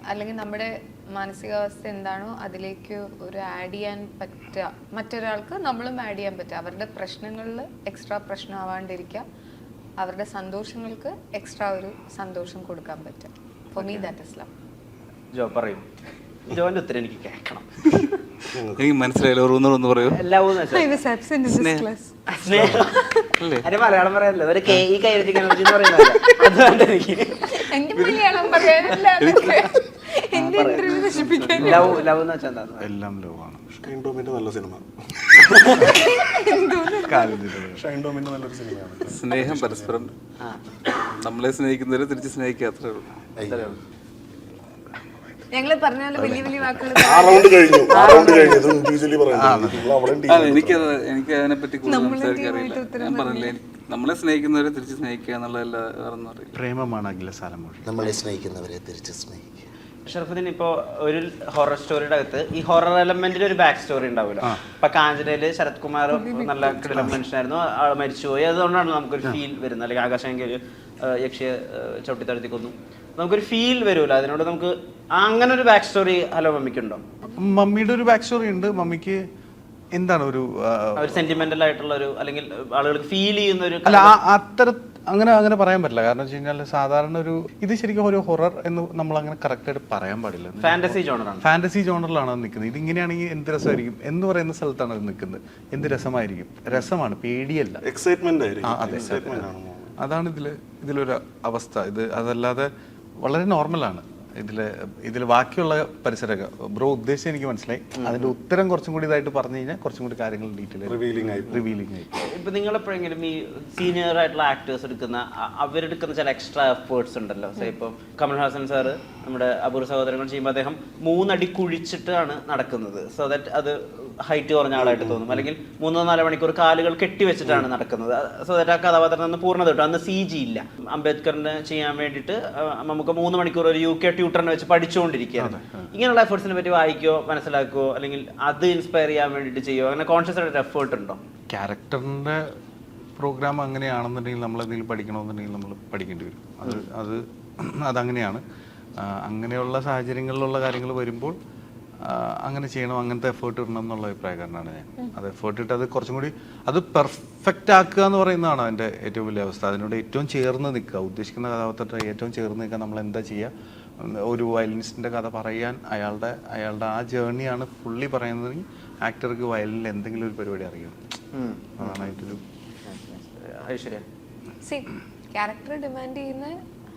അല്ലെങ്കിൽ നമ്മുടെ മാനസികാവസ്ഥ എന്താണോ അതിലേക്ക് ഒരു ആഡ് ചെയ്യാൻ പറ്റുക, മറ്റൊരാൾക്ക് നമ്മളും ആഡ് ചെയ്യാൻ പറ്റുക. അവരുടെ പ്രശ്നങ്ങളിൽ എക്സ്ട്രാ പ്രശ്നമാവാണ്ടിരിക്കുക, അവരുടെ സന്തോഷങ്ങൾക്ക് എക്സ്ട്രാ ഒരു സന്തോഷം കൊടുക്കാൻ പറ്റുക. For me that is love. Jo പറയൂ. ജോന്റെ ഉത്തരം എനിക്ക് കേൾക്കണം. എനിക്ക് മനസ്സിലായില്ല, ഒന്ന് പറയൂ. ലവ് അരെ മലയാളം പറയാനല്ലോ, ഒരു കൈ പറയുന്നത് അതുകൊണ്ട് എനിക്ക് എന്റെ മലയാളം പറയാനല്ല. ലവ് ലവ് എന്ന് വെച്ചാൽ എന്താ? എല്ലാം ലവ് ആണ്. ഷൈൻ ടോമിന്റെ നല്ല സിനിമ. ഷൈൻ ടോമിന്റെ നല്ലൊരു സിനിമയാണ്. സ്നേഹം പരസ്പരം, നമ്മളെ സ്നേഹിക്കുന്നവരെ തിരിച്ച് സ്നേഹിക്കുക, അത്രേ ഉള്ളൂ. ഞങ്ങള് പറഞ്ഞാലും വലിയ വലിയ വാക്കുകൾ എനിക്ക് അതിനെപ്പറ്റി കൂടുതൽ സംസാരിക്കാൻ അറിയില്ല. ഞാൻ പറഞ്ഞില്ലേ, നമ്മളെ സ്നേഹിക്കുന്നവരെ തിരിച്ച് സ്നേഹിക്കുക എന്നുള്ളതല്ല, വേറൊന്നും അറിയില്ല. പ്രേമമാണ് അഖിലസാരം മൊഴി. നമ്മളെ സ്നേഹിക്കുന്നവരെ തിരിച്ച് സ്നേഹിക്കുക. ഷർഫുദ്ദീൻ, ഇപ്പോൾ ഒരു ഹൊറർ സ്റ്റോറിയുടെ അകത്ത് ഈ ഹൊറർ എലമെന്റിൽ ഒരു ബാക്ക് സ്റ്റോറി ഉണ്ടാവില്ല. ഇപ്പൊ കാഞ്ചനയില് ശരത് കുമാർ നല്ല കിടിലൻ മനുഷ്യനായിരുന്നു, ആൾ മരിച്ചുപോയി. അതുകൊണ്ടാണ് നമുക്കൊരു ഫീൽ വരുന്നത്. അല്ലെങ്കിൽ ആകാശാങ്കി ഒരു യക്ഷിയെ ചവിട്ടിത്തടുത്തി കൊന്നു, നമുക്കൊരു ഫീൽ വരൂല അതിനോട്. നമുക്ക് അങ്ങനെ ഒരു ബാക്ക് സ്റ്റോറി ഹലോ മമ്മിക്കുണ്ടോ? മമ്മിയുടെ ഒരു ബാക്ക് സ്റ്റോറി ഉണ്ട്. മമ്മിക്ക് എന്താണ് ഒരു സെന്റിമെന്റൽ ആയിട്ടുള്ള ഒരു, അല്ലെങ്കിൽ ആളുകൾക്ക് ഫീൽ ചെയ്യുന്ന ഒരു, അല്ല അങ്ങനെ പറയാൻ പറ്റില്ല. കാരണം വെച്ച് കഴിഞ്ഞാൽ സാധാരണ ഒരു ഇത് ശരിക്കും ഒരു ഹൊറർ എന്ന് നമ്മൾ അങ്ങനെ കറക്റ്റ് ആയിട്ട് പറയാൻ പാടില്ല. ഫാന്റസി ജോണറാണ്. ഫാന്റസി ജോണറിലാണ് അത് നിൽക്കുന്നത്. ഇതിങ്ങനെയാണെങ്കിൽ എന്ത് രസമായിരിക്കും എന്ന് പറയുന്ന സ്ഥലത്താണ് അത് നിൽക്കുന്നത്. എന്ത് രസമായിരിക്കും, രസമാണ്, പേടിയല്ല, എക്സൈറ്റ്മെന്റ് ആയിരിക്കും. അതാണ് ഇതിലൊരു അവസ്ഥ. അതല്ലാതെ വളരെ നോർമലാണ്. ഇതിൽ ബാക്കിയുള്ള പരിസരമൊക്കെ ബ്രോ ഉദ്ദേശിച്ച് എനിക്ക് മനസ്സിലായി. അതിന്റെ ഉത്തരം കുറച്ചും കൂടി ഇതായിട്ട് പറഞ്ഞു കഴിഞ്ഞാൽ കുറച്ചും കൂടി കാര്യങ്ങൾ ഡീറ്റെയിൽ റിവീലിംഗ് ആയി. ഇപ്പൊ നിങ്ങളെപ്പോഴെങ്കിലും ഈ സീനിയർ ആയിട്ടുള്ള ആക്ടേഴ്സ് എടുക്കുന്ന അവരെടുക്കുന്ന ചില എക്സ്ട്രാ എഫേർട്സ് ഉണ്ടല്ലോ. ഇപ്പം കമൽഹാസൻ സാറ് നമ്മുടെ അപൂർവ സഹോദരങ്ങൾ ചെയ്യുമ്പോൾ അദ്ദേഹം 3 അടി കുഴിച്ചിട്ടാണ് നടക്കുന്നത്. സോ ദാറ്റ് അത് ഹൈറ്റ് കുറഞ്ഞ ആളായിട്ട് തോന്നും. അല്ലെങ്കിൽ 3-4 മണിക്കൂർ കാലുകൾ കെട്ടിവെച്ചിട്ടാണ് നടക്കുന്നത്. സോ ദാറ്റ് ആ കഥാപാത്രത്തിന് പൂർണ്ണത കിട്ടും. അന്ന് CG ഇല്ല. അംബേദ്കറിന് ചെയ്യാൻ വേണ്ടിയിട്ട് നമുക്ക് 3 മണിക്കൂർ ഒരു UK ട്യൂട്ടറിനെ വെച്ച് പഠിച്ചുകൊണ്ടിരിക്കുകയാണ്. ഇങ്ങനെയുള്ള എഫേർട്സിനെ പറ്റി വായിക്കോ, മനസ്സിലാക്കുവോ, അല്ലെങ്കിൽ അത് ഇൻസ്പയർ ചെയ്യാൻ വേണ്ടിയിട്ട് ചെയ്യുമോ? അങ്ങനെ കോൺഷ്യസ് ആയിട്ട് എഫേർട്ട് ഉണ്ടോ? ക്യാരക്ടറിന്റെ പ്രോഗ്രാം അങ്ങനെയാണെന്നുണ്ടെങ്കിൽ നമ്മൾ എന്തെങ്കിലും പഠിക്കണമെന്നുണ്ടെങ്കിൽ നമ്മൾ പഠിക്കേണ്ടി വരും. അതങ്ങനെയാണ്. അങ്ങനെയുള്ള സാഹചര്യങ്ങളിലുള്ള കാര്യങ്ങൾ വരുമ്പോൾ അങ്ങനെ ചെയ്യണം, അങ്ങനത്തെ എഫേർട്ട് ഇടണം എന്നുള്ള അഭിപ്രായക്കാരനാണ് ഞാൻ. അത് എഫേർട്ട് ഇട്ട് അത് കുറച്ചും കൂടി അത് പെർഫെക്റ്റ് ആക്കുക എന്ന് പറയുന്നതാണ് അതിൻ്റെ ഏറ്റവും വലിയ അവസ്ഥ. അതിനോട് ഏറ്റവും ചേർന്ന് നിൽക്കുക, ഉദ്ദേശിക്കുന്ന കഥാപാത്രത്തെ ഏറ്റവും ചേർന്ന് നിൽക്കുക. നമ്മൾ എന്താ ചെയ്യുക, ഒരു വയലിനിസ്റ്റിൻ്റെ കഥ പറയാൻ അയാളുടെ ആ ജേർണിയാണ് ഫുള്ളി പറയുന്നതെങ്കിൽ ആക്ടർക്ക് വയലിനിൽ എന്തെങ്കിലും ഒരു പരിപാടി അറിയണം. അതാണ് അതിൻ്റെ ഒരു ഐശ്വര്യ. ക്യാരക്ടർ ഡിമാൻഡ് ചെയ്യുന്ന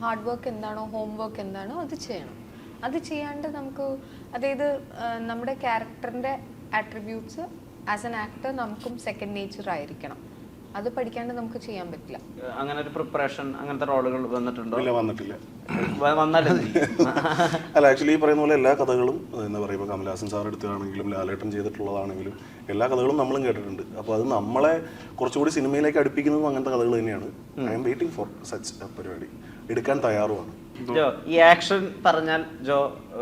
ഹാർഡ് വർക്ക് എന്താണോ, ഹോം വർക്ക് എന്താണോ അത് ചെയ്യണം. അത് ചെയ്യാണ്ട് നമുക്ക്, അതായത് നമ്മുടെ ക്യാരക്ടറിന്റെ ആട്രിബ്യൂട്ട്സ് ആസ് എൻ ആക്ടർ നമുക്കും സെക്കൻഡ് നേച്ചർ ആയിരിക്കണം. അത് പഠിക്കാണ്ട് നമുക്ക് ചെയ്യാൻ പറ്റില്ല. അങ്ങനെ ഒരു പ്രിപ്പറേഷൻ, അങ്ങനത്തെ റോളുകൾ വന്നിട്ടുണ്ടോ? ഇല്ല, വന്നിട്ടില്ല. വന്നാലും അല്ല, ആക്ച്വലി ഈ പറയുന്ന പോലെ എല്ലാ കഥകളും എന്താ പറയുക, ഇപ്പോൾ കമലഹാസൻ സാർ എടുത്തതാണെങ്കിലും ലാലേട്ടൻ ചെയ്തിട്ടുള്ളതാണെങ്കിലും എല്ലാ കഥകളും നമ്മളും കേട്ടിട്ടുണ്ട്. അപ്പോൾ അത് നമ്മളെ കുറച്ചുകൂടി സിനിമയിലേക്ക് അടുപ്പിക്കുന്നതും അങ്ങനത്തെ കഥകൾ തന്നെയാണ്. I M waiting for such പരിപാടി, എടുക്കാൻ തയ്യാറുമാണ്. ജോ, ഈ ആക്ഷൻ പറഞ്ഞാൽ ജോ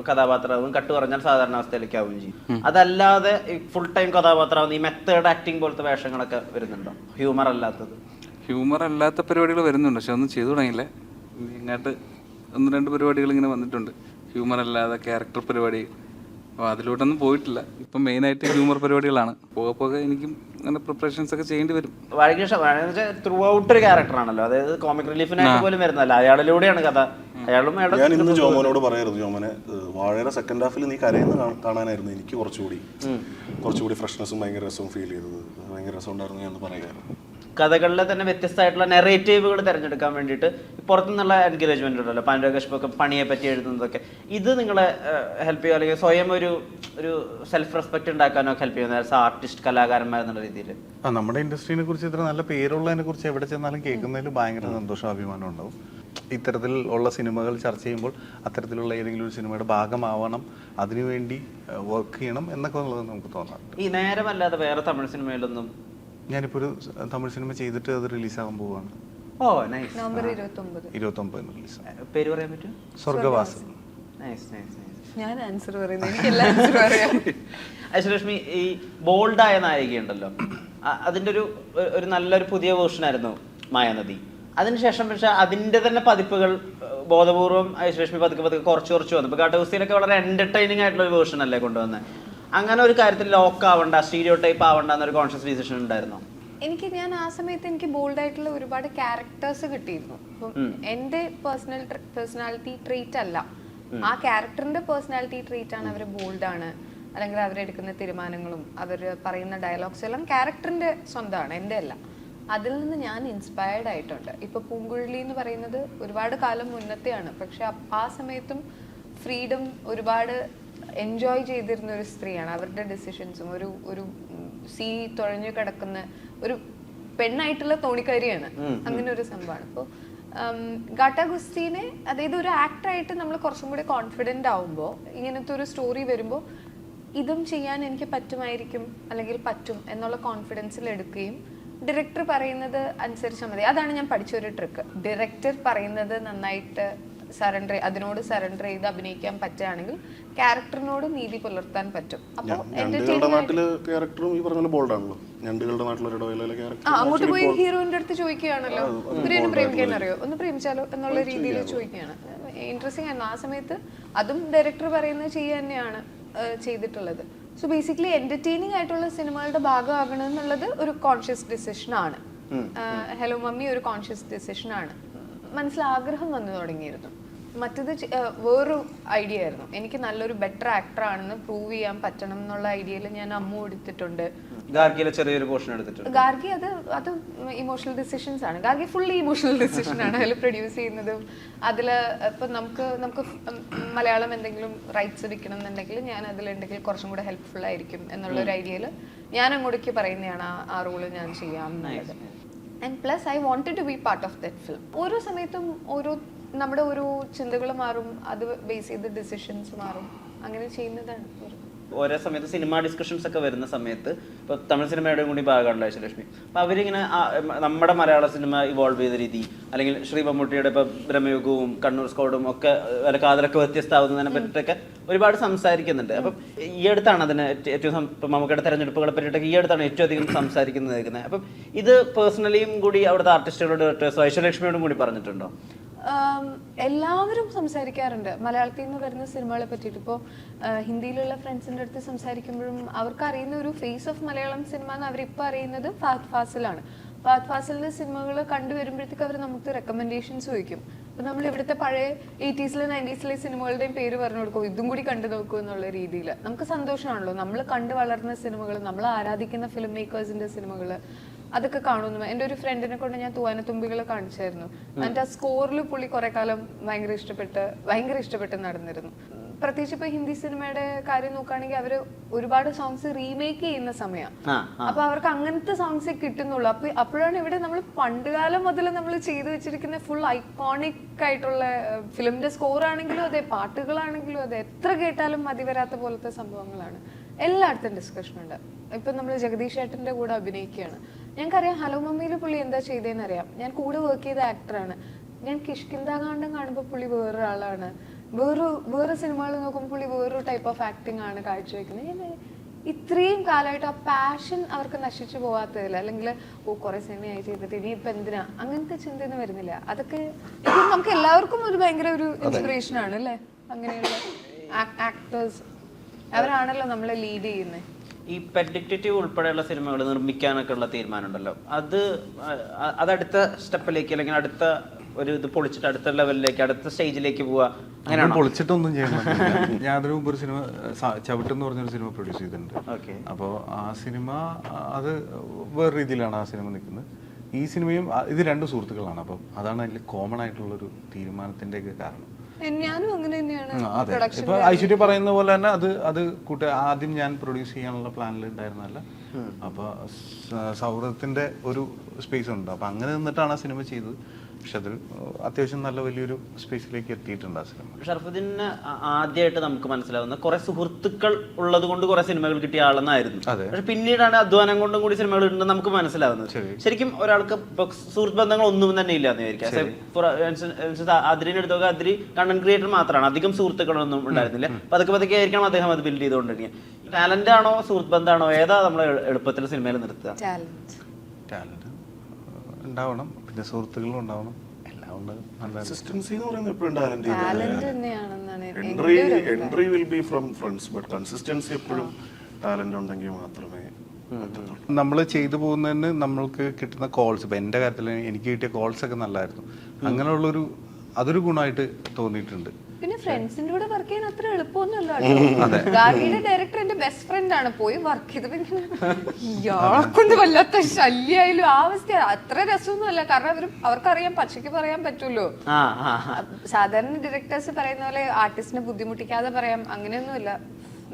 കഥാപാത്രമാവും, കട്ട് പറഞ്ഞാൽ സാധാരണ അവസ്ഥയിലേക്കാവും ചെയ്യും. അതല്ലാതെ ഫുൾ ടൈം കഥാപാത്രമാവുന്ന ഈ മെത്തേഡ് ആക്ടിങ് പോലത്തെ വേഷങ്ങളൊക്കെ വരുന്നുണ്ടോ? ഹ്യൂമർ അല്ലാത്തത്? ഹ്യൂമർ അല്ലാത്ത പരിപാടികൾ വരുന്നുണ്ട്, പക്ഷെ ഒന്നും ചെയ്തു തുടങ്ങിയില്ല. ഇങ്ങോട്ട് 1-2 പരിപാടികൾ ഇങ്ങനെ വന്നിട്ടുണ്ട്, ഹ്യൂമർ അല്ലാതെ ക്യാരക്ടർ പരിപാടി. അപ്പോൾ അതിലോട്ടൊന്നും പോയിട്ടില്ല. ഇപ്പം മെയിനായിട്ട് ഹ്യൂമർ പരിപാടികളാണ്. പോകെ പോകെ എനിക്കും അങ്ങനെ പ്രിപ്പറേഷൻസ് ഒക്കെ ചെയ്യേണ്ടി വരും. ത്രൂ ഔട്ട് ഒരു ക്യാരക്ടറാണല്ലോ, അതായത് കോമിക് റിലീഫിനായിട്ട് പോലും വരുന്നല്ല, അയാളിലൂടെയാണ് കഥ. ഞാൻ ഇന്ന് ജോമോനോട് പറയായിരുന്നു, ജോമനെ വാഴയുടെ സെക്കൻഡ് ഹാഫിൽ നീ കരയുന്ന കാണാനായിരുന്നു എനിക്ക് കുറച്ചുകൂടി ഫ്രഷ്നെസ്സും ഭയങ്കര രസവും ഫീൽ ചെയ്തത്. ഭയങ്കര രസം ഉണ്ടായിരുന്നു ഞാൻ പറയുമായിരുന്നു. കഥകളിലെ തന്നെ വ്യത്യസ്തമായിട്ടുള്ള നെറേറ്റീവുകൾ തിരഞ്ഞെടുക്കാൻ വേണ്ടിയിട്ട് പുറത്തുനിന്നുള്ള എൻകറേജ്മെന്റ് ഉണ്ടല്ലോ, പാൻഡോ കശ്യപൊക്കെ പണിയെ പറ്റി എഴുതുന്നതൊക്കെ. ഇത് നിങ്ങളെ ഹെൽപ്പ് ചെയ്യുക, അല്ലെങ്കിൽ സ്വയം ഒരു സെൽഫ് റെസ്പെക്ട് ഉണ്ടാക്കാനോ ഹെൽപ്പ് ചെയ്യുന്ന ആർട്ടിസ്റ്റ്, കലാകാരന്മാരെന്നുള്ള രീതിയിൽ? നമ്മുടെ ഇൻഡസ്ട്രീനെ കുറിച്ച് ഇത്ര നല്ല പേരുള്ളതിനെ കുറിച്ച് എവിടെ ചെന്നാലും കേൾക്കുന്നതിൽ ഭയങ്കര സന്തോഷം, അഭിമാനം ഉണ്ടാവും. ഇത്തരത്തിൽ ഉള്ള സിനിമകൾ ചർച്ച ചെയ്യുമ്പോൾ അത്തരത്തിലുള്ള ഏതെങ്കിലും ഒരു സിനിമയുടെ ഭാഗമാവണം, അതിനുവേണ്ടി വർക്ക് ചെയ്യണം എന്നൊക്കെ ഉള്ളത് നമുക്ക് തോന്നാറുണ്ട്. ഈ നേരമല്ലാതെ വേറെ തമിഴ് സിനിമയിലൊന്നും? ഞാനിപ്പോൾ ഒരു തമിഴ് സിനിമ ചെയ്തിട്ട് അത് റിലീസാകാൻ പോവുകയാണ്. ഓ നൈസ്. November 29 release. പേര് പറയാൻ പറ്റും? സ്വർഗവാസം. ഞാൻ ആൻസർ പറയുന്നത്, എനിക്ക് എല്ലാ ആൻസറും അറിയാം. ഐശ്വര്യലക്ഷ്മി, ഈ ബോൾഡായ നായികയുണ്ടല്ലോ, അതിൻ്റെ ഒരു നല്ലൊരു പുതിയ വേർഷനായിരുന്നു മായാനദി. അതിനുശേഷം പക്ഷെ അതിൻ്റെ തന്നെ പതിപ്പുകൾ ബോധപൂർവം ഐശ്വര്യലക്ഷ്മി പതുക്കെ കുറച്ച് വന്നു. ഇപ്പോൾ കാട്ടുകുസ്തിയിലൊക്കെ വളരെ എന്റർടൈനിങ് ആയിട്ടുള്ള ഒരു വേർഷൻ അല്ലേ കൊണ്ടുവന്നത്. അങ്ങനെ ഒരു കാര്യത്തിൽ ലോക്ക് ആവണ്ട, സ്റ്റീരിയോ ടൈപ്പ് ആവണ്ട എന്നൊരു കോൺഷ്യസ് ഡിസിഷൻ ഉണ്ടായിരുന്നോ? ഞാൻ ആ സമയത്ത് എനിക്ക് ബോൾഡ് ആയിട്ടുള്ള ഒരുപാട് ക്യാരക്ടേഴ്സ് കിട്ടിയിരുന്നു. അപ്പം എന്റെ പേഴ്സണാലിറ്റി ട്രീറ്റ് അല്ല, ആ ക്യാരക്ടറിന്റെ പേഴ്സണാലിറ്റി ട്രീറ്റ് ആണ്. അവർ ബോൾഡ് ആണ്, അല്ലെങ്കിൽ അവരെടുക്കുന്ന തീരുമാനങ്ങളും അവർ പറയുന്ന ഡയലോഗ്സ് എല്ലാം ക്യാരക്ടറിന്റെ സ്വന്തമാണ്, എൻ്റെ അല്ല. അതിൽ നിന്ന് ഞാൻ ഇൻസ്പയർഡ് ആയിട്ടുണ്ട്. ഇപ്പൊ പൂങ്കുഴലി എന്ന് പറയുന്നത് ഒരുപാട് കാലം മുന്നത്തെയാണ്, പക്ഷെ ആ സമയത്തും ഫ്രീഡം ഒരുപാട് എൻജോയ് ചെയ്തിരുന്ന ഒരു സ്ത്രീയാണ്. അവരുടെ ഡിസിഷൻസും ഒരു സീ തുഴഞ്ഞു കിടക്കുന്ന ഒരു പെണ്ണായിട്ടുള്ള തോണിക്കാരിയാണ്, അങ്ങനെ ഒരു സംഭവമാണ്. അപ്പോൾ ഗാട്ടാ ഗുസ്തിനെ, അതായത് ഒരു ആക്ടറായിട്ട് നമ്മൾ കുറച്ചും കൂടി കോൺഫിഡൻ്റ് ആവുമ്പോൾ ഇങ്ങനത്തെ ഒരു സ്റ്റോറി വരുമ്പോൾ ഇതും ചെയ്യാൻ എനിക്ക് പറ്റുമായിരിക്കും, അല്ലെങ്കിൽ പറ്റും എന്നുള്ള കോൺഫിഡൻസിൽ എടുക്കുകയും ഡയറക്ടർ പറയുന്നത് അനുസരിച്ചാൽ മതി. അതാണ് ഞാൻ പഠിച്ചൊരു ട്രിക്ക്. ഡയറക്ടർ പറയുന്നത് നന്നായിട്ട് അതിനോട് സറണ്ടർ ചെയ്ത് അഭിനയിക്കാൻ പറ്റുകയാണെങ്കിൽ ക്യാരക്ടറിനോട് നീതി പുലർത്താൻ പറ്റും. അങ്ങോട്ട് പോയി ഹീറോയിന്റെ അടുത്ത് ചോദിക്കുകയാണല്ലോ, ഇവരെന്നെ പ്രേമിക്കാൻ അറിയോ, ഒന്ന് പ്രേമിച്ചാലോ എന്നുള്ള രീതിയിൽ ചോദിക്കുകയാണ്. ഇൻട്രസ്റ്റിംഗ് ആയിരുന്നു ആ സമയത്ത്. അതും ഡയറക്ടർ പറയുന്നത് ചെയ്യുക തന്നെയാണ് ചെയ്തിട്ടുള്ളത്. സോ ബേസിക്കലി എന്റർടൈനിങ് ആയിട്ടുള്ള സിനിമകളുടെ ഭാഗമാകണം എന്നുള്ളത് ഒരു കോൺഷ്യസ് ഡിസിഷൻ ആണ്. ഹലോ മമ്മി ഒരു കോൺഷ്യസ് ഡിസിഷൻ ആണ്. മനസ്സിൽ ആഗ്രഹം വന്നു തുടങ്ങിയിരുന്നു. മറ്റത് വേറൊരു ഐഡിയ ആയിരുന്നു. എനിക്ക് നല്ലൊരു ബെറ്റർ ആക്ടർ ആണെന്ന് പ്രൂവ് ചെയ്യാൻ പറ്റണം എന്നുള്ള ഐഡിയയിൽ ഞാൻ അമ്മു എടുത്തിട്ടുണ്ട്. ഗാർഗിയിലെ ചെറിയൊരു പോർഷൻ എടുത്തിട്ടുണ്ട്. ഗാർഗി അത് ഇമോഷണൽ ഡിസിഷൻസ് ആണ്. ഗാർഗി ഫുള്ളി ഇമോഷണൽ ഡിസിഷൻ ആണ് അതിൽ പ്രൊഡ്യൂസ് ചെയ്യുന്നതും. അതിൽ ഇപ്പം നമുക്ക് മലയാളം എന്തെങ്കിലും റൈറ്റ്സ് എടുക്കണം എന്നുണ്ടെങ്കിൽ ഞാൻ അതിലുണ്ടെങ്കിൽ കുറച്ചും കൂടെ ഹെൽപ്ഫുൾ ആയിരിക്കും എന്നുള്ള ഒരു ഐഡിയയിൽ ഞാൻ അങ്ങോട്ടേക്ക് പറയുന്നതാണ് ആ റോള് ഞാൻ ചെയ്യാം എന്നുള്ളത്. And plus I wanted to be part of that film. ഓരോ സമയത്തും നമ്മുടെ ഓരോ ചിന്തകൾ മാറും, അത് ബേസ് ചെയ്ത് ഡിസിഷൻസ് മാറും, അങ്ങനെ ചെയ്യുന്നതാണ്. ഓരോ സമയത്ത് സിനിമ ഡിസ്കഷൻസ് ഒക്കെ വരുന്ന സമയത്ത് ഇപ്പോൾ തമിഴ് സിനിമയുടെ കൂടി ഭാഗമാണല്ലോ ഐശ്വര്യലക്ഷ്മി. അപ്പോൾ അവരിങ്ങനെ നമ്മുടെ മലയാള സിനിമ ഇവോൾവ് ചെയ്ത രീതി, അല്ലെങ്കിൽ ശ്രീ മമ്മൂട്ടിയുടെ ഇപ്പോൾ ബ്രഹ്മയുഗവും കണ്ണൂർ സ്കോഡും ഒക്കെ വല്ല കാതലൊക്കെ വ്യത്യസ്തമാവുന്നതിനെ പറ്റിയിട്ടൊക്കെ ഒരുപാട് സംസാരിക്കുന്നുണ്ട്. അപ്പം ഈ അടുത്താണ് അതിന് ഏറ്റവും ഇപ്പം മമ്മൂക്കയുടെ തെരഞ്ഞെടുപ്പുകളെ പറ്റിയിട്ടൊക്കെ ഈ അടുത്താണ് ഏറ്റവും അധികം സംസാരിക്കുന്നത് കേൾക്കുന്നത്. അപ്പം ഇത് പേഴ്സണലിയും കൂടി അവിടുത്തെ ആർട്ടിസ്റ്റുകളോട് ഡയറക്ടേഴ്സോ ഐശ്വര്യലക്ഷ്മിയോടും കൂടി പറഞ്ഞിട്ടുണ്ടോ? എല്ലാവരും സംസാരിക്കാറുണ്ട് മലയാളത്തിൽ നിന്ന് വരുന്ന സിനിമകളെ പറ്റിയിട്ട്. ഇപ്പോൾ ഹിന്ദിയിലുള്ള ഫ്രണ്ട്സിൻ്റെ അടുത്ത് സംസാരിക്കുമ്പോഴും അവർക്ക് അറിയുന്ന ഒരു ഫേസ് ഓഫ് മലയാളം സിനിമ എന്ന് അവരിപ്പോൾ അറിയുന്നത് ഫഹദ് ഫാസിലാണ്. ഫഹദ് ഫാസിലിൻ്റെ സിനിമകൾ കണ്ടുവരുമ്പോഴത്തേക്ക് അവർ നമുക്ക് റെക്കമെൻഡേഷൻസ് ചോദിക്കും. അപ്പോൾ നമ്മൾ ഇവിടുത്തെ പഴയ 80s 90s സിനിമകളുടെയും പേര് പറഞ്ഞു കൊടുക്കും, ഇതും കൂടി കണ്ടു നോക്കൂ എന്നുള്ള രീതിയിൽ. നമുക്ക് സന്തോഷമാണല്ലോ, നമ്മൾ കണ്ടു വളർന്ന സിനിമകൾ, നമ്മൾ ആരാധിക്കുന്ന ഫിലിം മേക്കേഴ്സിൻ്റെ സിനിമകൾ, അതൊക്കെ കാണുന്നു. എൻ്റെ ഒരു ഫ്രണ്ടിനെ കൊണ്ട് ഞാൻ തൂവാനത്തുമ്പികളെ കാണിച്ചായിരുന്നു. എന്നിട്ട് ആ സ്കോറിൽ പുള്ളി കുറെ കാലം ഭയങ്കര ഇഷ്ടപ്പെട്ട് നടന്നിരുന്നു. പ്രത്യേകിച്ച് ഇപ്പൊ ഹിന്ദി സിനിമയുടെ കാര്യം നോക്കുകയാണെങ്കിൽ അവര് ഒരുപാട് സോങ്സ് റീമേക്ക് ചെയ്യുന്ന സമയം. അപ്പൊ അവർക്ക് അങ്ങനത്തെ സോങ്സേ കിട്ടുന്നുള്ളൂ. അപ്പോഴാണ് ഇവിടെ നമ്മൾ പണ്ടുകാലം മുതൽ നമ്മൾ ചെയ്തു വെച്ചിരിക്കുന്ന ഫുൾ ഐക്കോണിക് ആയിട്ടുള്ള ഫിലിമിന്റെ സ്കോർ ആണെങ്കിലും അതെ, പാട്ടുകളാണെങ്കിലും അതെ, എത്ര കേട്ടാലും മതി വരാത്ത പോലത്തെ സംഭവങ്ങളാണ്. എല്ലായിടത്തും ഡിസ്കഷൻ ഉണ്ട്. ഇപ്പൊ നമ്മൾ ജഗദീഷ് ഏട്ടന്റെ കൂടെ അഭിനയിക്കുകയാണ്. ഞങ്ങൾക്കറിയാം ഹലോ മമ്മിയിൽ പുള്ളി എന്താ ചെയ്തതെന്ന് അറിയാം. ഞാൻ കൂടെ വർക്ക് ചെയ്ത ആക്ടറാണ്. ഞാൻ കിഷ്കിന്ദാകാന്ഡം കാണുമ്പോൾ പുള്ളി വേറൊരാളാണ്, വേറെ സിനിമകൾ നോക്കുമ്പോൾ പുള്ളി വേറൊരു ടൈപ്പ് ഓഫ് ആക്ടിങ് ആണ് കാഴ്ചവെക്കുന്നത്. ഇത്രയും കാലമായിട്ട് ആ പാഷൻ അവർക്ക് നശിച്ചു പോകാത്തതില്ല, അല്ലെങ്കിൽ കുറെ സിനിമയായി ചെയ്തിട്ട് ഇനിയിപ്പോൾ എന്തിനാ, അങ്ങനത്തെ ചിന്തയൊന്നും വരുന്നില്ല. അതൊക്കെ നമുക്ക് എല്ലാവർക്കും ഒരു ഭയങ്കര ഒരു ഇൻസ്പിറേഷൻ ആണ് അല്ലേ. അങ്ങനെയുള്ള ആക്ടേഴ്സ് അവരാണല്ലോ നമ്മളെ ലീഡ് ചെയ്യുന്നത്. ഈ പെഡിക്റ്റേറ്റീവ് ഉൾപ്പെടെയുള്ള സിനിമകൾ നിർമ്മിക്കാനൊക്കെ ഉള്ള തീരുമാനം ഉണ്ടല്ലോ, അതടുത്ത സ്റ്റെപ്പിലേക്ക് അല്ലെങ്കിൽ അടുത്ത ഒരു ഇത് പൊളിച്ചിട്ട് അടുത്ത ലെവലിലേക്ക് അടുത്ത സ്റ്റേജിലേക്ക് പോവുക, അങ്ങനെയാണ്? പൊളിച്ചിട്ടൊന്നും ചെയ്യണം. ഞാൻ അതിനു മുമ്പ് ഒരു സിനിമ ചവിട്ടെന്ന് പറഞ്ഞൊരു സിനിമ പ്രൊഡ്യൂസ് ചെയ്തിട്ടുണ്ട്. അപ്പോൾ ആ സിനിമ അത് വേറെ രീതിയിലാണ് ആ സിനിമ നിൽക്കുന്നത്. ഈ സിനിമയും ഇത് രണ്ടും സുഹൃത്തുക്കളാണ്. അപ്പം അതാണ് അതിൽ കോമൺ ആയിട്ടുള്ളൊരു തീരുമാനത്തിൻ്റെയൊക്കെ കാരണം. ഞാനും അങ്ങനെ തന്നെയാണ്. അതെ, ഇപ്പൊ ഐശ്വര്യ പറയുന്ന പോലെ തന്നെ അത് ആദ്യം ഞാൻ പ്രൊഡ്യൂസ് ചെയ്യാനുള്ള പ്ലാനിൽ ഉണ്ടായിരുന്നല്ല. അപ്പൊ സൗഹൃദത്തിന്റെ ഒരു സ്പേസ് ഉണ്ട്. അപ്പൊ അങ്ങനെ നിന്നിട്ടാണ് ആ സിനിമ ചെയ്തത്. പക്ഷെ അത് അത്യാവശ്യം നല്ല വലിയൊരു സ്പേസിലേക്ക് എത്തിയിട്ടുണ്ട് ആ സിനിമ. ഷർഫുദ്ദീന് ആദ്യമായിട്ട് നമുക്ക് മനസ്സിലാവുന്ന കുറെ സുഹൃത്തുക്കൾ ഉള്ളത് കൊണ്ട് കുറെ സിനിമകൾ കിട്ടിയ ആളെന്നായിരുന്നു. പക്ഷെ പിന്നീടാണ് അധ്വാനം കൊണ്ടും കൂടി സിനിമകൾ ഉണ്ടെന്ന് നമുക്ക് മനസ്സിലാവുന്നത്. ശരിക്കും ഒരാൾക്ക് സുഹൃത്ത് ബന്ധങ്ങൾ ഒന്നും തന്നെ ഇല്ലാന്ന് വിചാരിക്കാം. അതിരിനെടുത്തൊക്കെ അതിരി കണ്ടന്റ് ക്രിയേറ്റർ മാത്രമാണ്, അധികം സുഹൃത്തുക്കളൊന്നും ഉണ്ടായിരുന്നില്ല. പതുക്കെ ആയിരിക്കണം അദ്ദേഹം അത് ബിൽഡ് ചെയ്തുകൊണ്ടിരിക്കുക. ടാലന്റ് ആണോ സുഹൃത്ത് ബന്ധമാണോ, ഏതാ നമ്മളെ എളുപ്പത്തിൽ സിനിമയിൽ നിർത്തുക? ടാലന്റ് ഉണ്ടാവണം, പിന്നെ സുഹൃത്തുക്കളും ഉണ്ടാവണം, എല്ലാം ഉണ്ട്. കൺസിസ്റ്റൻസി എന്ന് പറയുന്നത് എപ്പോഴും ടാലന്റ് തന്നെയാണെന്നാണ്. Entry will be from friends, but consistency എപ്പോഴും ടാലന്റ് ഉണ്ടെങ്കിൽ മാത്രമേ. നമ്മൾ ചെയ്തു പോകുന്നതിന് നമ്മൾക്ക് കിട്ടുന്ന കോൾസ്, ഇപ്പൊ എന്റെ കാര്യത്തിൽ എനിക്ക് കിട്ടിയ കോൾസ് ഒക്കെ നല്ലതായിരുന്നു. അങ്ങനെയുള്ളൊരു അതൊരു ഗുണമായിട്ട് തോന്നിയിട്ടുണ്ട്. പിന്നെ ഫ്രണ്ട്സിന്റെ കൂടെ വർക്ക് ചെയ്യാൻ അത്ര എളുപ്പമൊന്നുമല്ല. ഗാർഗിയുടെ ഡയറക്ടർ എന്റെ ബെസ്റ്റ് ഫ്രണ്ട് ആണ്, പോയി വർക്ക് ചെയ്ത് ഇയാളെക്കൊണ്ട് വല്ലാത്ത ശല്യായാലും ആ അവസ്ഥ അത്ര രസമൊന്നും അല്ല. കാരണം അവർക്കറിയാം, പച്ചയ്ക്ക് പറയാൻ പറ്റുമല്ലോ. സാധാരണ ഡയറക്ടേഴ്സ് പറയുന്ന പോലെ ആർട്ടിസ്റ്റിനെ ബുദ്ധിമുട്ടിക്കാതെ പറയാം, അങ്ങനെയൊന്നുമില്ല.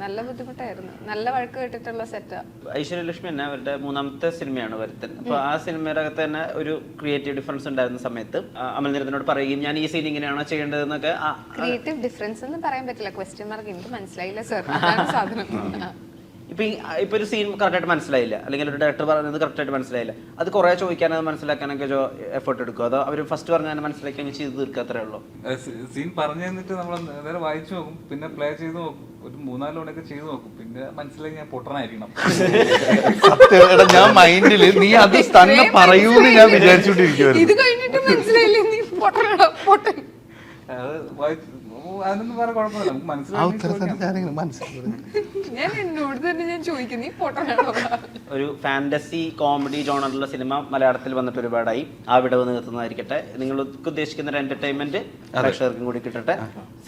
നല്ല ബുദ്ധിമുട്ടായിരുന്നു, നല്ല വഴക്ക് കേട്ടിട്ടുള്ള സെറ്റാ. ഐശ്വര്യലക്ഷ്മി തന്നെ അവരുടെ 3ാമത്തെ സിനിമയാണ് വരുത്തൻ. അപ്പൊ ആ സിനിമയുടെ അകത്ത് തന്നെ ഒരു ക്രിയേറ്റീവ് ഡിഫറൻസ് ഉണ്ടായിരുന്ന സമയത്ത് അമൽനിരത്തിനോട് പറയുകയും ഞാൻ ഈ സീൻ ഇങ്ങനെയാണോ ചെയ്യേണ്ടതെന്നൊക്കെ. ക്രിയേറ്റീവ് ഡിഫറൻസ് എന്ന് പറയാൻ പറ്റില്ല, ക്വസ്റ്റ്യൻ മാർക്ക്. എനിക്ക് മനസ്സിലായില്ല സർ സാധനം. ഇപ്പൊ ഒരു സീൻ കറക്റ്റായിട്ട് മനസ്സിലായില്ല, അല്ലെങ്കിൽ ഒരു ഡയറക്ടർ പറയുന്നത് കറക്റ്റായിട്ട് മനസ്സിലായില്ല, അത് കുറെ ചോദിക്കാനോ മനസ്സിലാക്കാനൊക്കെ എഫേർട്ട് എടുക്കും? അതോ അവർ ഫസ്റ്റ് പറഞ്ഞാൽ മനസ്സിലാക്കി ചെയ്ത് തീർക്കാത്രേ ഉള്ളൂ? സീൻ പറഞ്ഞു തന്നിട്ട് നമ്മൾ നേരെ വായിച്ചു നോക്കും, പിന്നെ പ്ലേ ചെയ്ത് നോക്കും, ഒരു 3-4 തവണയൊക്കെ ചെയ്ത് നോക്കും, പിന്നെ മനസ്സിലാക്കി ഞാൻ പൊട്ടനായിരിക്കണം. ഞാൻ മൈൻഡില് നീ അത് തന്നെ പറയൂന്ന് ഞാൻ വിചാരിച്ചോണ്ടിരിക്കുവായിരുന്നു. ഇത് കഴിഞ്ഞിട്ട് മനസ്സിലായില്ലേ നീ പൊട്ടൻ? അത് വായിച്ചു അതിനൊന്നും വേറെ കുഴപ്പമില്ല, നമുക്ക് മനസ്സിലായി. ഞാൻ എന്നോട് തന്നെ ഞാൻ ചോദിക്കും, നീ പൊട്ടനാണോ? ഒരു ഫാന്റസി കോമഡി ജോണറിലുള്ള സിനിമ മലയാളത്തിൽ വന്നിട്ട് ഒരുപാടായി. ആ വിടവ് നിർത്തുന്നതായിരിക്കട്ടെ. നിങ്ങൾക്ക് ഉദ്ദേശിക്കുന്ന ഒരു എന്റർടൈൻമെന്റ് പ്രേക്ഷകർക്കും കൂടി കിട്ടട്ടെ.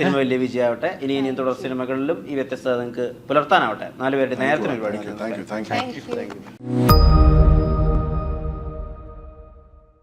സിനിമ വലിയ വിജയമാവട്ടെ. ഇനിയും തുടർ സിനിമകളിലും ഈ വ്യത്യസ്തത നിങ്ങൾക്ക് പുലർത്താനാവട്ടെ. 4 പേരുടെ നേരത്തിന് ഒരുപാട്. Thank you.